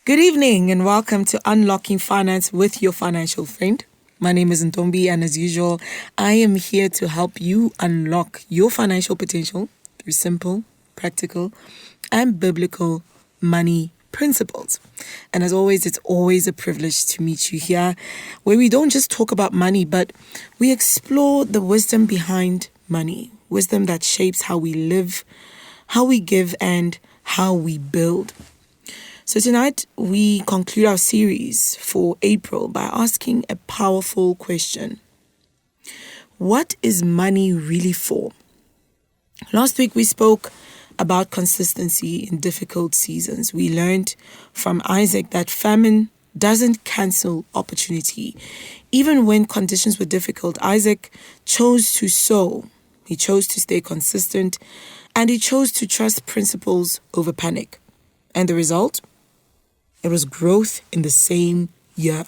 Good evening and welcome to Unlocking Finance with your financial friend. My name is Ntombi, and as usual, I am here to help you unlock your financial potential through simple, practical, and biblical money principles. And as always, it's always a privilege to meet you here, where we don't just talk about money, but we explore the wisdom behind money, wisdom that shapes how we live, how we give, and how we build. So tonight, we conclude our series for April by asking a powerful question. What is money really for? Last week, we spoke about consistency in difficult seasons. We learned from Isaac that famine doesn't cancel opportunity. Even when conditions were difficult, Isaac chose to sow. He chose to stay consistent, and he chose to trust principles over panic. And the result? It was growth in the same year.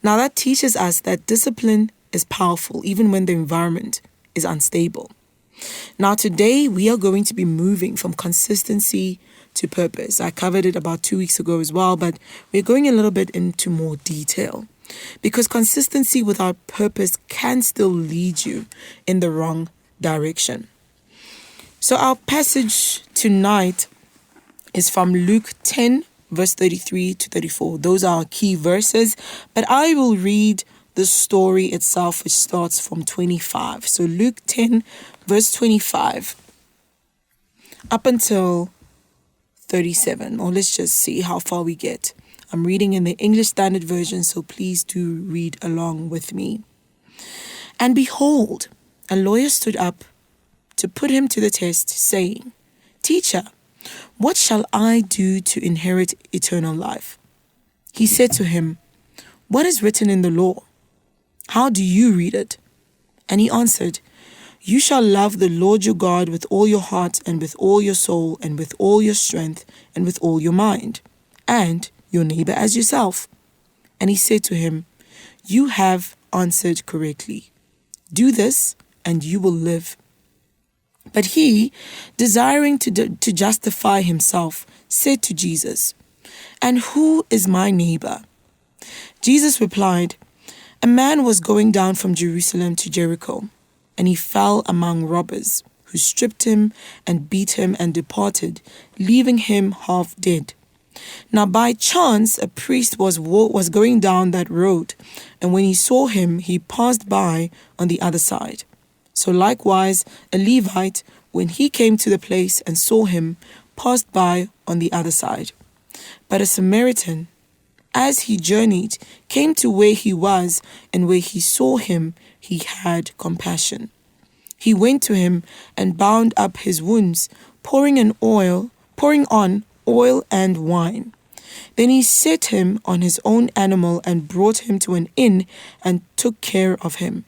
Now that teaches us that discipline is powerful even when the environment is unstable. Now today we are going to be moving from consistency to purpose. I covered it about 2 weeks ago as well, but we're going a little bit into more detail because consistency without purpose can still lead you in the wrong direction. So our passage tonight is from Luke 10, verse 33 to 34. Those are our key verses, but I will read the story itself, which starts from 25. So Luke 10, verse 25, up until 37, or let's just see how far we get. I'm reading in the English Standard Version, so please do read along with me. And behold, a lawyer stood up to put him to the test, saying, "Teacher, what shall I do to inherit eternal life?" He said to him, "What is written in the law? How do you read it?" And he answered, "You shall love the Lord your God with all your heart and with all your soul and with all your strength and with all your mind, and your neighbor as yourself." And he said to him, "You have answered correctly. Do this and you will live." But he, desiring to justify himself, said to Jesus, "And who is my neighbor?" Jesus replied, "A man was going down from Jerusalem to Jericho, and he fell among robbers, who stripped him and beat him and departed, leaving him half dead. Now by chance a priest was going down that road, and when he saw him, he passed by on the other side. So likewise, a Levite, when he came to the place and saw him, passed by on the other side. But a Samaritan, as he journeyed, came to where he was, and where he saw him, he had compassion. He went to him and bound up his wounds, pouring on oil and wine. Then he set him on his own animal and brought him to an inn and took care of him.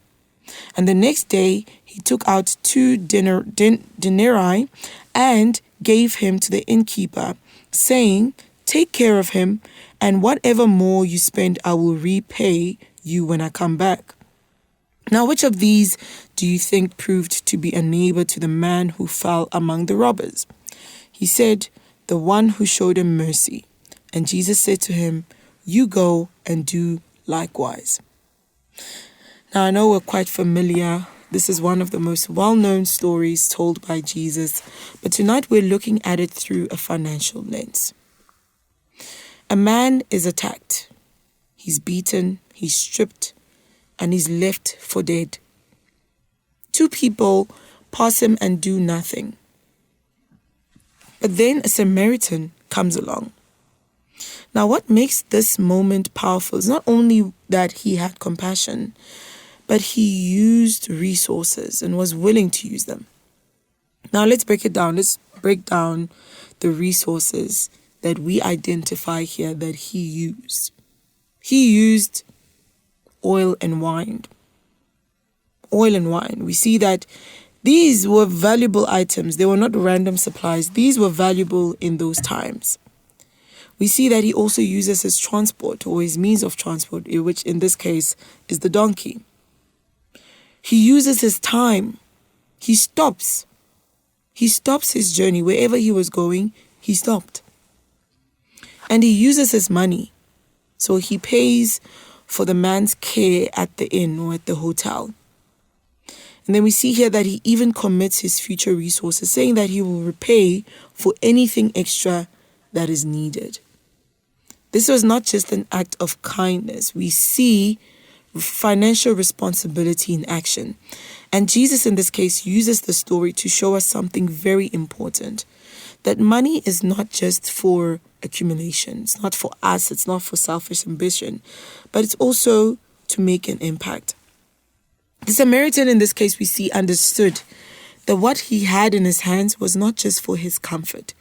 And the next day he took out 2 denarii and gave him to the innkeeper, saying, 'Take care of him, and whatever more you spend I will repay you when I come back.' Now which of these do you think proved to be a neighbor to the man who fell among the robbers?" He said, "The one who showed him mercy." And Jesus said to him, "You go and do likewise." Now, I know we're quite familiar. This is one of the most well-known stories told by Jesus, but tonight we're looking at it through a financial lens. A man is attacked. He's beaten, he's stripped, and he's left for dead. 2 people pass him and do nothing. But then a Samaritan comes along. Now, what makes this moment powerful is not only that he had compassion, but he used resources and was willing to use them. Now let's break it down. Let's break down the resources that we identify here that he used. He used oil and wine. Oil and wine. We see that these were valuable items. They were not random supplies. These were valuable in those times. We see that he also uses his transport, or his means of transport, which in this case is the donkey. He uses his time. He stops his journey. Wherever he was going, he stopped. And he uses his money. So he pays for the man's care at the inn or at the hotel. And then we see here that he even commits his future resources, saying that he will repay for anything extra that is needed. This was not just an act of kindness. We see financial responsibility in action. And Jesus, in this case, uses the story to show us something very important, that money is not just for accumulation. It's not for us. It's not for selfish ambition, but it's also to make an impact. The Samaritan, in this case, we see understood that what he had in his hands was not just for his comfort.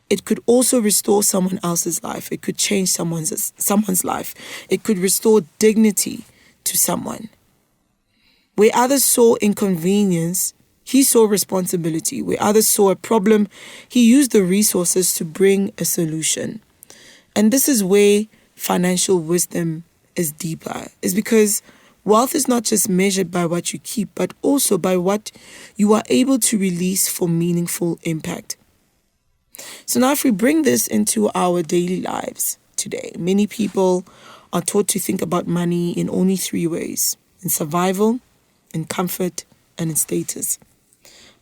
It could also restore someone else's life. It could change someone's life. It could restore dignity to someone. Where others saw inconvenience, he saw responsibility. Where others saw a problem, he used the resources to bring a solution. And this is where financial wisdom is deeper. It's because wealth is not just measured by what you keep, but also by what you are able to release for meaningful impact. So now if we bring this into our daily lives today, many people are taught to think about money in only three ways: in survival, in comfort, and in status.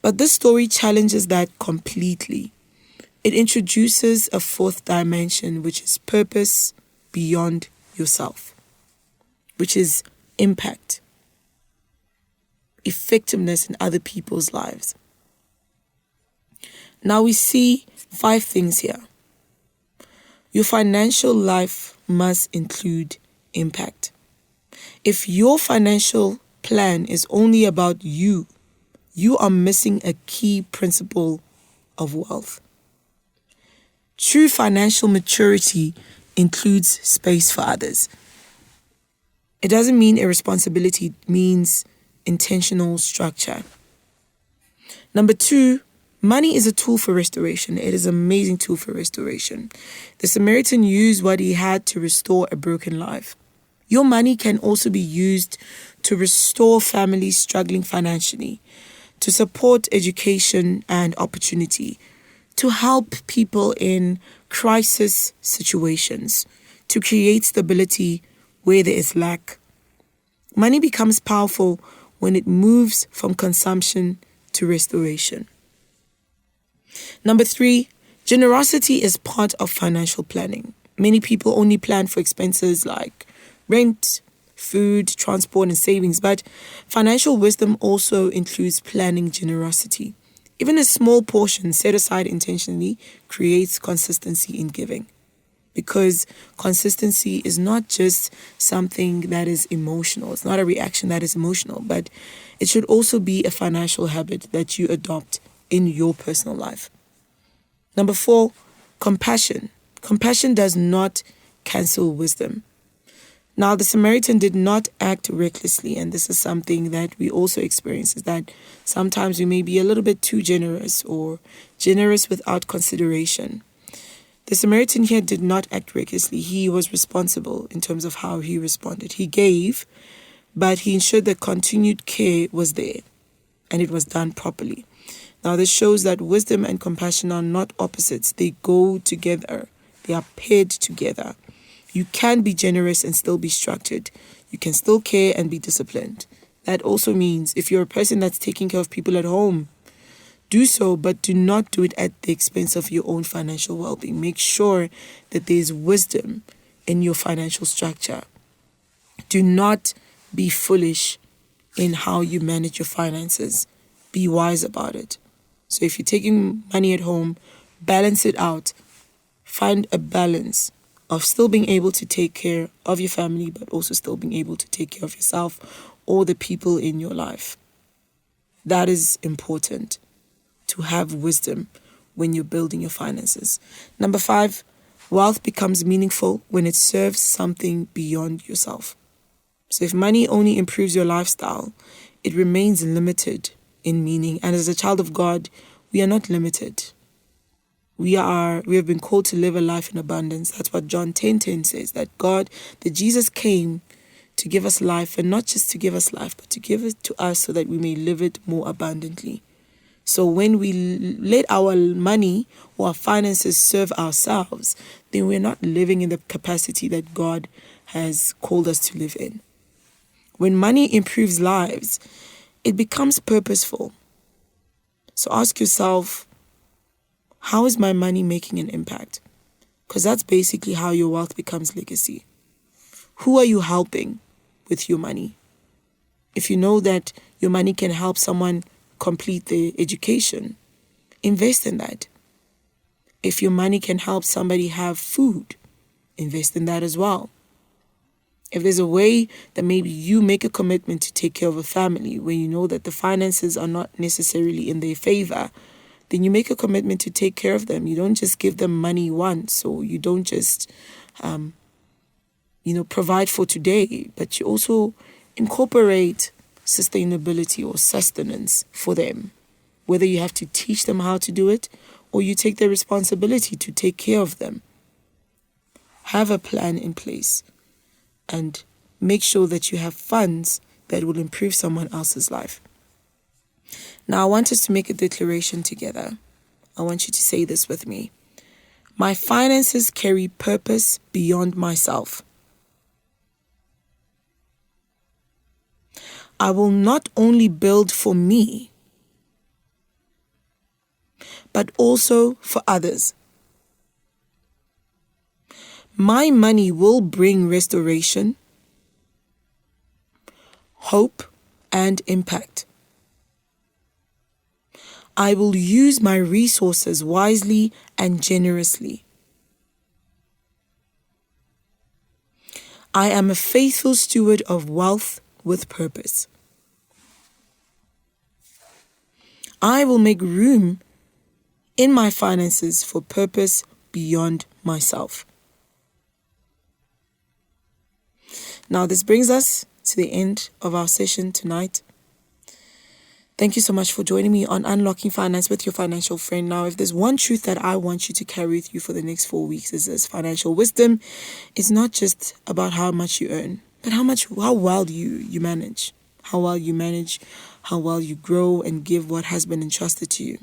But this story challenges that completely. It introduces a fourth dimension, which is purpose beyond yourself, which is impact, effectiveness in other people's lives. Now we see 5 things here. Your financial life must include impact. If your financial plan is only about you, you are missing a key principle of wealth. True financial maturity includes space for others. It doesn't mean irresponsibility, it means intentional structure. Number 2, money is a tool for restoration. It is an amazing tool for restoration. The Samaritan used what he had to restore a broken life. Your money can also be used to restore families struggling financially, to support education and opportunity, to help people in crisis situations, to create stability where there is lack. Money becomes powerful when it moves from consumption to restoration. Number 3, generosity is part of financial planning. Many people only plan for expenses like rent, food, transport, and savings, but financial wisdom also includes planning generosity. Even a small portion set aside intentionally creates consistency in giving, because consistency is not just something that is emotional. It's not a reaction that is emotional, but it should also be a financial habit that you adopt in your personal life. Number 4, compassion. Compassion does not cancel wisdom. Now, the Samaritan did not act recklessly, and this is something that we also experience, is that sometimes we may be a little bit too generous or generous without consideration. The Samaritan here did not act recklessly. He was responsible in terms of how he responded. He gave, but he ensured that continued care was there and it was done properly. Now, this shows that wisdom and compassion are not opposites. They go together. They are paired together. You can be generous and still be structured. You can still care and be disciplined. That also means if you're a person that's taking care of people at home, do so, but do not do it at the expense of your own financial well-being. Make sure that there is wisdom in your financial structure. Do not be foolish in how you manage your finances. Be wise about it. So if you're taking money at home, balance it out. Find a balance of still being able to take care of your family, but also still being able to take care of yourself or the people in your life. That is important, to have wisdom when you're building your finances. Number 5, wealth becomes meaningful when it serves something beyond yourself. So if money only improves your lifestyle, it remains limited in meaning. And as a child of God, we are not limited. We have been called to live a life in abundance. That's what John 10:10 says, that Jesus came to give us life, and not just to give us life, but to give it to us so that we may live it more abundantly. So when we let our money or our finances serve ourselves, then we're not living in the capacity that God has called us to live in. When money improves lives, it becomes purposeful. So ask yourself, how is my money making an impact? Because that's basically how your wealth becomes legacy. Who are you helping with your money? If you know that your money can help someone complete their education, invest in that. If your money can help somebody have food, invest in that as well. If there's a way that maybe you make a commitment to take care of a family where you know that the finances are not necessarily in their favor, then you make a commitment to take care of them. You don't just give them money once, or you don't just, provide for today, but you also incorporate sustainability or sustenance for them. Whether you have to teach them how to do it, or you take the responsibility to take care of them. Have a plan in place and make sure that you have funds that will improve someone else's life. Now, I want us to make a declaration together. I want you to say this with me. My finances carry purpose beyond myself. I will not only build for me, but also for others. My money will bring restoration, hope, and impact. I will use my resources wisely and generously. I am a faithful steward of wealth with purpose. I will make room in my finances for purpose beyond myself. Now, this brings us to the end of our session tonight. Thank you so much for joining me on Unlocking Finance with your financial friend. Now, if there's one truth that I want you to carry with you for the next 4 weeks, is this: financial wisdom is not just about how much you earn, but how well you manage, how well you grow and give what has been entrusted to you.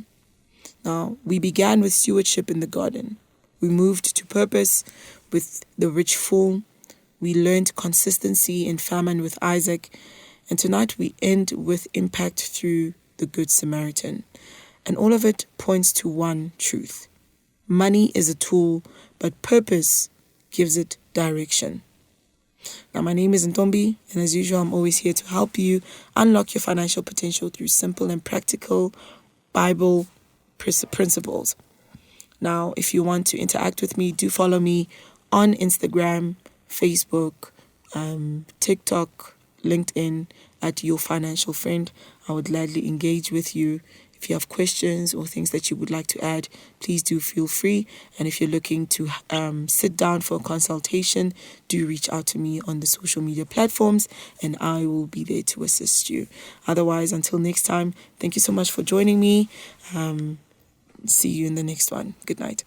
Now, we began with stewardship in the garden. We moved to purpose with the rich fool. We learned consistency in famine with Isaac. And tonight we end with impact through the Good Samaritan. And all of it points to one truth. Money is a tool, but purpose gives it direction. Now, my name is Ntombi, and as usual, I'm always here to help you unlock your financial potential through simple and practical Bible principles. Now, if you want to interact with me, do follow me on Instagram, Facebook, TikTok, LinkedIn at Your Financial Friend. I would gladly engage with you. If you have questions or things that you would like to add, please do feel free. And if you're looking to sit down for a consultation, do reach out to me on the social media platforms and I will be there to assist you. Otherwise, until next time, thank you so much for joining me. See you in the next one. Good night.